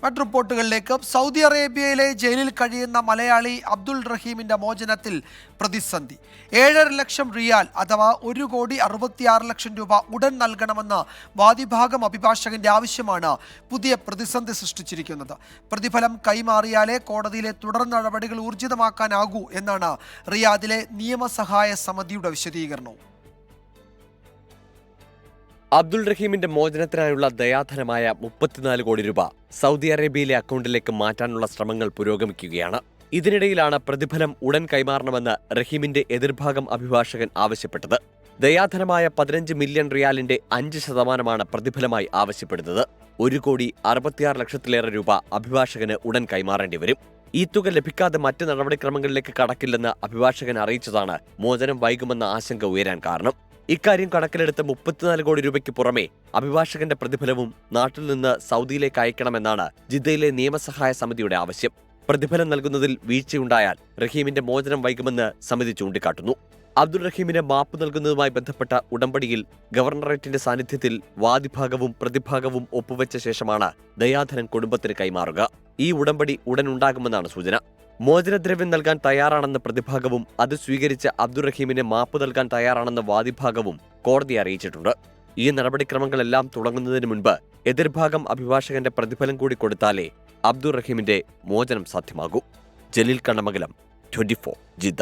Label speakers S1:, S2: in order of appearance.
S1: മറ്റു റിപ്പോർട്ടുകളിലേക്ക്. സൗദി അറേബ്യയിലെ ജയിലിൽ കഴിയുന്ന മലയാളി അബ്ദുൾ റഹീമിന്റെ മോചനത്തിൽ പ്രതിസന്ധി. 7.5 ലക്ഷം റിയാൽ അഥവാ 1,66,00,000 രൂപ ഉടൻ നൽകണമെന്ന വാദിഭാഗം അഭിഭാഷകന്റെ ആവശ്യമാണ് പുതിയ പ്രതിസന്ധി സൃഷ്ടിച്ചിരിക്കുന്നത്. പ്രതിഫലം കൈമാറിയാലേ കോടതിയിലെ തുടർ നടപടികൾ ഊർജിതമാക്കാനാകൂ എന്നാണ് റിയാദിലെ നിയമസഹായ സമിതിയുടെ വിശദീകരണവും.
S2: അബ്ദുൾ റഹീമിന്റെ മോചനത്തിനായുള്ള ദയാധനമായ 34 കോടി രൂപ സൗദി അറേബ്യയിലെ അക്കൗണ്ടിലേക്ക് മാറ്റാനുള്ള ശ്രമങ്ങൾ പുരോഗമിക്കുകയാണ്. ഇതിനിടയിലാണ് പ്രതിഫലം ഉടൻ കൈമാറണമെന്ന് റഹീമിന്റെ എതിർഭാഗം അഭിഭാഷകൻ ആവശ്യപ്പെട്ടത്. ദയാധനമായ 15 മില്യൺ റിയാലിന്റെ 5% പ്രതിഫലമായി ആവശ്യപ്പെടുന്നത്. 1,66,00,000 രൂപ അഭിഭാഷകന് ഉടൻ കൈമാറേണ്ടി വരും. ഈ തുക ലഭിക്കാതെ മറ്റ് നടപടിക്രമങ്ങളിലേക്ക് കടക്കില്ലെന്ന് അഭിഭാഷകൻ അറിയിച്ചതാണ് മോചനം വൈകുമെന്ന ആശങ്ക ഉയരാൻ കാരണം. ഇക്കാര്യം കണക്കിലെടുത്ത് 34 കോടി രൂപയ്ക്ക് പുറമെ അഭിഭാഷകന്റെ പ്രതിഫലവും നാട്ടിൽ നിന്ന് സൗദിയിലേക്ക് അയക്കണമെന്നാണ് ജിദ്ദയിലെ നിയമസഹായ സമിതിയുടെ ആവശ്യം. പ്രതിഫലം നൽകുന്നതിൽ വീഴ്ചയുണ്ടായാൽ റഹീമിന്റെ മോചനം വൈകുമെന്ന് സമിതി ചൂണ്ടിക്കാട്ടുന്നു. അബ്ദുൾ റഹീമിന് മാപ്പ് നൽകുന്നതുമായി ബന്ധപ്പെട്ട ഉടമ്പടിയിൽ ഗവർണറേറ്റിന്റെ സാന്നിധ്യത്തിൽ വാദിഭാഗവും പ്രതിഭാഗവും ഒപ്പുവെച്ച ശേഷമാണ് ദയാധനൻ കുടുംബത്തിന് കൈമാറുക. ഈ ഉടമ്പടി ഉടൻ ഉണ്ടാകുമെന്നാണ് സൂചന. മോചനദ്രവ്യം നൽകാൻ തയ്യാറാണെന്ന പ്രതിഭാഗവും അത് സ്വീകരിച്ച അബ്ദുൾ റഹീമിന് മാപ്പ് നൽകാൻ തയ്യാറാണെന്ന വാദിഭാഗവും കോടതിയെ അറിയിച്ചിട്ടുണ്ട്. ഈ നടപടിക്രമങ്ങളെല്ലാം തുടങ്ങുന്നതിന് മുൻപ് എതിർഭാഗം അഭിഭാഷകന്റെ പ്രതിഫലം കൂടി കൊടുത്താലേ അബ്ദുൾ റഹീമിന്റെ മോചനം സാധ്യമാകൂ. ജലീൽ കണ്ണമംഗലം, 24 ജിദ്ദ.